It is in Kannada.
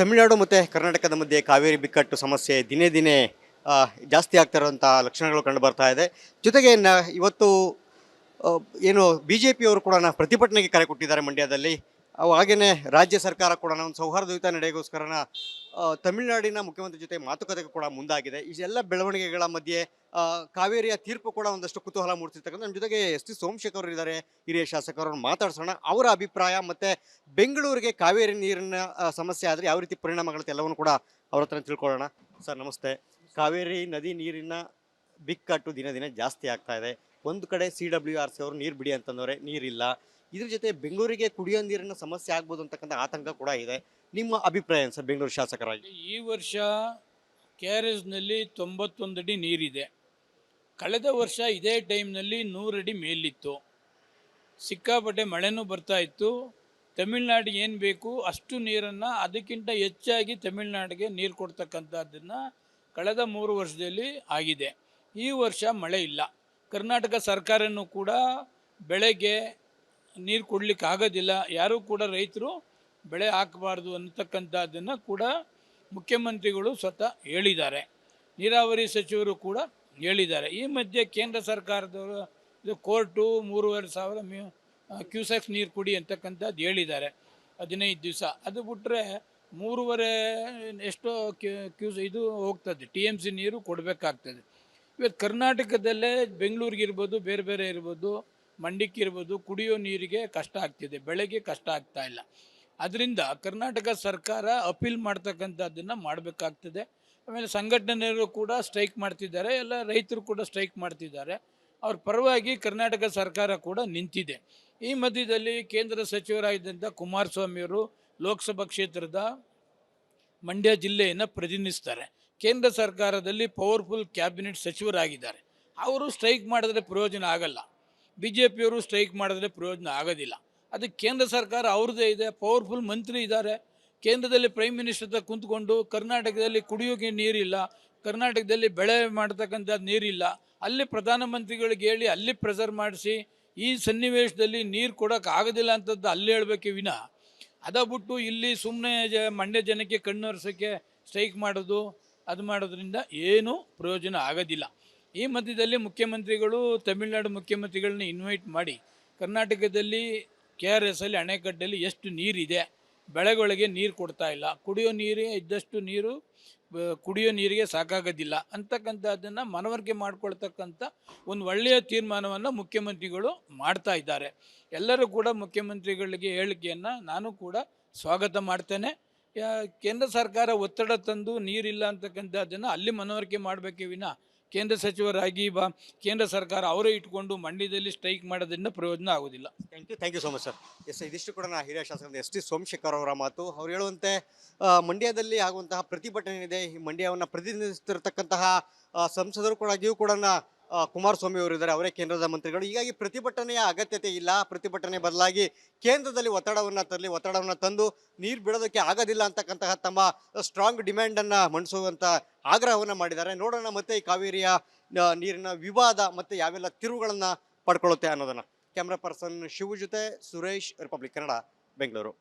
ತಮಿಳುನಾಡು ಮತ್ತು ಕರ್ನಾಟಕದ ಮಧ್ಯೆ ಕಾವೇರಿ ಬಿಕ್ಕಟ್ಟು ಸಮಸ್ಯೆ ದಿನೇ ದಿನೇ ಆ, ಜಾಸ್ತಿ ಆಗ್ತಾ ಇರುವಂಥ ಲಕ್ಷಣಗಳು ಕಂಡು ಬರ್ತಾ ಇದೆ. ಜೊತೆಗೆ ಇವತ್ತು ಆ, ಏನು ಬಿ ಜೆ ಪಿಯವರು ಕೂಡ ಪ್ರತಿಭಟನೆಗೆ ಕರೆ ಕೊಟ್ಟಿದ್ದಾರೆ ಮಂಡ್ಯದಲ್ಲಿ. ಹಾಗೆಯೇ ರಾಜ್ಯ ಸರ್ಕಾರ ಕೂಡ ಒಂದು ಸೌಹಾರ್ದಯುತ ನಡೆಗೋಸ್ಕರನ ತಮಿಳುನಾಡಿನ ಮುಖ್ಯಮಂತ್ರಿ ಜೊತೆ ಮಾತುಕತೆಗೆ ಕೂಡ ಮುಂದಾಗಿದೆ. ಇಷ್ಟೆಲ್ಲ ಬೆಳವಣಿಗೆಗಳ ಮಧ್ಯೆ ಕಾವೇರಿಯ ತೀರ್ಪು ಕೂಡ ಒಂದಷ್ಟು ಕುತೂಹಲ ಮೂಡಿಸಿರ್ತಕ್ಕಂಥ ನಮ್ಮ ಜೊತೆಗೆ ಎಸ್ ಟಿ ಸೋಮಶೇಖರ್ ಅವರು ಇದ್ದಾರೆ, ಹಿರಿಯ ಶಾಸಕರನ್ನು ಮಾತಾಡ್ಸೋಣ. ಅವರ ಅಭಿಪ್ರಾಯ ಮತ್ತು ಬೆಂಗಳೂರಿಗೆ ಕಾವೇರಿ ನೀರಿನ ಸಮಸ್ಯೆ ಆದರೆ ಯಾವ ರೀತಿ ಪರಿಣಾಮಗಳು ಎಲ್ಲವನ್ನೂ ಕೂಡ ಅವ್ರ ಹತ್ರ ತಿಳ್ಕೊಳ್ಳೋಣ. ಸರ್ ನಮಸ್ತೆ. ಕಾವೇರಿ ನದಿ ನೀರಿನ ಬಿಕ್ಕಟ್ಟು ದಿನ ದಿನ ಜಾಸ್ತಿ ಆಗ್ತಾ ಇದೆ. ಒಂದು ಕಡೆ CWRC ಅವರು ನೀರು ಬಿಡಿ ಅಂತಂದವ್ರೆ, ನೀರಿಲ್ಲ. ಇದ್ರ ಜೊತೆ ಬೆಂಗಳೂರಿಗೆ ಕುಡಿಯೋ ನೀರಿನ ಸಮಸ್ಯೆ ಆಗ್ಬೋದು ಅಂತಕ್ಕಂಥ ಆತಂಕ ಕೂಡ ಇದೆ. ನಿಮ್ಮ ಅಭಿಪ್ರಾಯ ಸರ್ ಬೆಂಗಳೂರು ಶಾಸಕರಾಗಿ? ಈ ವರ್ಷ KRSನಲ್ಲಿ 91 ಅಡಿ ನೀರಿದೆ. ಕಳೆದ ವರ್ಷ ಇದೇ ಟೈಮ್ನಲ್ಲಿ 100 ಅಡಿ ಮೇಲಿತ್ತು. ಸಿಕ್ಕಾಪಟ್ಟೆ ಮಳೆನೂ ಬರ್ತಾ ಇತ್ತು. ತಮಿಳ್ನಾಡಿಗೆ ಏನು ಬೇಕು ಅಷ್ಟು ನೀರನ್ನು, ಅದಕ್ಕಿಂತ ಹೆಚ್ಚಾಗಿ ತಮಿಳ್ನಾಡಿಗೆ ನೀರು ಕೊಡ್ತಕ್ಕಂಥದ್ದನ್ನು ಕಳೆದ 3 ವರ್ಷದಲ್ಲಿ ಆಗಿದೆ. ಈ ವರ್ಷ ಮಳೆ ಇಲ್ಲ. ಕರ್ನಾಟಕ ಸರ್ಕಾರನೂ ಕೂಡ ಬೆಳೆಗೆ ನೀರು ಕೊಡಲಿಕ್ಕೆ ಆಗೋದಿಲ್ಲ. ಯಾರೂ ಕೂಡ ರೈತರು ಬೆಳೆ ಹಾಕಬಾರ್ದು ಅನ್ನತಕ್ಕಂಥದ್ದನ್ನು ಕೂಡ ಮುಖ್ಯಮಂತ್ರಿಗಳು ಸ್ವತಃ ಹೇಳಿದ್ದಾರೆ. ನೀರಾವರಿ ಸಚಿವರು ಕೂಡ ಹೇಳಿದ್ದಾರೆ. ಈ ಮಧ್ಯೆ ಕೇಂದ್ರ ಸರ್ಕಾರದವರು ಇದು ಕೋರ್ಟು 3,500 ಕ್ಯೂಸೆಕ್ಸ್ ನೀರು ಕೊಡಿ ಅಂತಕ್ಕಂಥದ್ದು ಹೇಳಿದ್ದಾರೆ 15 ದಿವಸ. ಅದು ಬಿಟ್ಟರೆ 3.5 ಎಷ್ಟೋ ಇದು ಹೋಗ್ತದೆ, TMC ನೀರು ಕೊಡಬೇಕಾಗ್ತದೆ. ಇವತ್ತು ಕರ್ನಾಟಕದಲ್ಲೇ ಬೆಂಗಳೂರಿಗಿರ್ಬೋದು, ಬೇರೆ ಬೇರೆ ಇರ್ಬೋದು, ಮಂಡ್ಯಕ್ಕಿರ್ಬೋದು, ಕುಡಿಯೋ ನೀರಿಗೆ ಕಷ್ಟ ಆಗ್ತಿದೆ, ಬೆಳೆಗೆ ಕಷ್ಟ ಆಗ್ತಾ ಇಲ್ಲ. ಅದರಿಂದ ಕರ್ನಾಟಕ ಸರ್ಕಾರ ಅಪೀಲ್ ಮಾಡ್ತಕ್ಕಂಥದ್ದನ್ನು ಮಾಡಬೇಕಾಗ್ತದೆ. ಆಮೇಲೆ ಸಂಘಟನೆಯವರು ಕೂಡ ಸ್ಟ್ರೈಕ್ ಮಾಡ್ತಿದ್ದಾರೆ, ಎಲ್ಲ ರೈತರು ಕೂಡ ಸ್ಟ್ರೈಕ್ ಮಾಡ್ತಿದ್ದಾರೆ. ಅವ್ರ ಪರವಾಗಿ ಕರ್ನಾಟಕ ಸರ್ಕಾರ ಕೂಡ ನಿಂತಿದೆ. ಈ ಮಧ್ಯದಲ್ಲಿ ಕೇಂದ್ರ ಸಚಿವರಾಗಿದ್ದಂಥ ಕುಮಾರಸ್ವಾಮಿಯವರು ಲೋಕಸಭಾ ಕ್ಷೇತ್ರದ ಮಂಡ್ಯ ಜಿಲ್ಲೆಯನ್ನು ಪ್ರತಿನಿಧಿಸ್ತಾರೆ. ಕೇಂದ್ರ ಸರ್ಕಾರದಲ್ಲಿ ಪವರ್ಫುಲ್ ಕ್ಯಾಬಿನೆಟ್ ಸಚಿವರಾಗಿದ್ದಾರೆ. ಅವರು ಸ್ಟ್ರೈಕ್ ಮಾಡಿದ್ರೆ ಪ್ರಯೋಜನ ಆಗಲ್ಲ. BJP ಯವರು ಸ್ಟ್ರೈಕ್ ಮಾಡಿದ್ರೆ ಪ್ರಯೋಜನ ಆಗೋದಿಲ್ಲ. ಅದಕ್ಕೆ ಕೇಂದ್ರ ಸರ್ಕಾರ ಅವ್ರದ್ದೇ ಇದೆ, ಪವರ್ಫುಲ್ ಮಂತ್ರಿ ಇದ್ದಾರೆ. ಕೇಂದ್ರದಲ್ಲಿ ಪ್ರೈಮ್ ಮಿನಿಸ್ಟರ್ ಹತ್ರ ಕುಂತ್ಕೊಂಡು ಕರ್ನಾಟಕದಲ್ಲಿ ಕುಡಿಯೋಕೆ ನೀರಿಲ್ಲ, ಕರ್ನಾಟಕದಲ್ಲಿ ಬೆಳೆ ಮಾಡ್ತಕ್ಕಂಥದ್ದು ನೀರಿಲ್ಲ, ಅಲ್ಲಿ ಪ್ರಧಾನಮಂತ್ರಿಗಳಿಗೆ ಹೇಳಿ ಅಲ್ಲಿ ಪ್ರೆಸರ್ ಮಾಡಿಸಿ ಈ ಸನ್ನಿವೇಶದಲ್ಲಿ ನೀರು ಕೊಡೋಕೆ ಆಗೋದಿಲ್ಲ ಅಂತದ್ದು ಅಲ್ಲಿ ಹೇಳಬೇಕೆ ವಿನಃ ಅದ ಬಿಟ್ಟು ಇಲ್ಲಿ ಸುಮ್ಮನೆ ಮಂಡ್ಯ ಜನಕ್ಕೆ ಕಣ್ಣೊರೆಸೋಕ್ಕೆ ಸ್ಟ್ರೈಕ್ ಮಾಡೋದು, ಅದು ಮಾಡೋದ್ರಿಂದ ಏನೂ ಪ್ರಯೋಜನ ಆಗೋದಿಲ್ಲ. ಈ ಮಧ್ಯದಲ್ಲಿ ಮುಖ್ಯಮಂತ್ರಿಗಳು ತಮಿಳುನಾಡು ಮುಖ್ಯಮಂತ್ರಿಗಳನ್ನ ಇನ್ವೈಟ್ ಮಾಡಿ ಕರ್ನಾಟಕದಲ್ಲಿ KRSಲ್ಲಿ ಅಣೆಕಟ್ಟಲ್ಲಿ ಎಷ್ಟು ನೀರಿದೆ, ಬೆಳೆಗಳಿಗೆ ನೀರು ಕೊಡ್ತಾ ಇಲ್ಲ, ಕುಡಿಯೋ ನೀರೇ ಇದ್ದಷ್ಟು ನೀರು ಕುಡಿಯೋ ನೀರಿಗೆ ಸಾಕಾಗೋದಿಲ್ಲ ಅಂತಕ್ಕಂಥದ್ದನ್ನು ಮನವರಿಕೆ ಮಾಡಿಕೊಳ್ತಕ್ಕಂಥ ಒಂದು ಒಳ್ಳೆಯ ತೀರ್ಮಾನವನ್ನು ಮುಖ್ಯಮಂತ್ರಿಗಳು ಮಾಡ್ತಾ ಇದ್ದಾರೆ. ಎಲ್ಲರೂ ಕೂಡ ಮುಖ್ಯಮಂತ್ರಿಗಳಿಗೆ ಹೇಳಿಕೆಯನ್ನು ನಾನು ಕೂಡ ಸ್ವಾಗತ ಮಾಡ್ತೇನೆ. ಕೇಂದ್ರ ಸರ್ಕಾರ ಒತ್ತಡ ತಂದು ನೀರಿಲ್ಲ ಅಂತಕ್ಕಂಥದ್ದನ್ನು ಅಲ್ಲಿ ಮನವರಿಕೆ ಮಾಡಬೇಕೇ ವಿನಃ ಕೇಂದ್ರ ಸಚಿವರಾಗಿ ಕೇಂದ್ರ ಸರ್ಕಾರ ಅವರೇ ಇಟ್ಕೊಂಡು ಮಂಡ್ಯದಲ್ಲಿ ಸ್ಟ್ರೈಕ್ ಮಾಡೋದ್ರಿಂದ ಪ್ರಯೋಜನ ಆಗೋದಿಲ್ಲ. Thank you so much sir. ಇದಿಷ್ಟು ಕೂಡ ಹಿರಿಯ ಶಾಸಕರ ಎಸ್ ಟಿ ಸೋಮಶೇಖರ್ ಅವರ ಮಾತು. ಅವ್ರು ಹೇಳುವಂತೆ ಮಂಡ್ಯದಲ್ಲಿ ಆಗುವಂತಹ ಪ್ರತಿಭಟನೆ ಇದೆ. ಈ ಮಂಡ್ಯವನ್ನು ಪ್ರತಿನಿಧಿಸ್ತಿರ್ತಕ್ಕಂತಹ ಸಂಸದರು ಕೂಡ ಕುಮಾರಸ್ವಾಮಿ ಅವರು ಇದ್ದಾರೆ, ಅವರೇ ಕೇಂದ್ರದ ಮಂತ್ರಿಗಳು. ಹೀಗಾಗಿ ಪ್ರತಿಭಟನೆಯ ಅಗತ್ಯತೆ ಇಲ್ಲ. ಪ್ರತಿಭಟನೆ ಬದಲಾಗಿ ಕೇಂದ್ರದಲ್ಲಿ ಒತ್ತಡವನ್ನು ತಂದು ನೀರು ಬಿಡೋದಕ್ಕೆ ಆಗೋದಿಲ್ಲ ಅಂತಕ್ಕಂತಹ ತಮ್ಮ ಸ್ಟ್ರಾಂಗ್ ಡಿಮ್ಯಾಂಡನ್ನು ಮಂಡಿಸುವಂಥ ಆಗ್ರಹವನ್ನು ಮಾಡಿದ್ದಾರೆ. ನೋಡೋಣ ಮತ್ತೆ ಈ ಕಾವೇರಿಯ ನೀರಿನ ವಿವಾದ ಮತ್ತೆ ಯಾವೆಲ್ಲ ತಿರುವುಗಳನ್ನು ಪಡ್ಕೊಳ್ಳುತ್ತೆ ಅನ್ನೋದನ್ನು. ಕ್ಯಾಮ್ರಾ ಪರ್ಸನ್ ಶಿವು ಜೊತೆ ಸುರೇಶ್, ರಿಪಬ್ಲಿಕ್ ಕನ್ನಡ, ಬೆಂಗಳೂರು.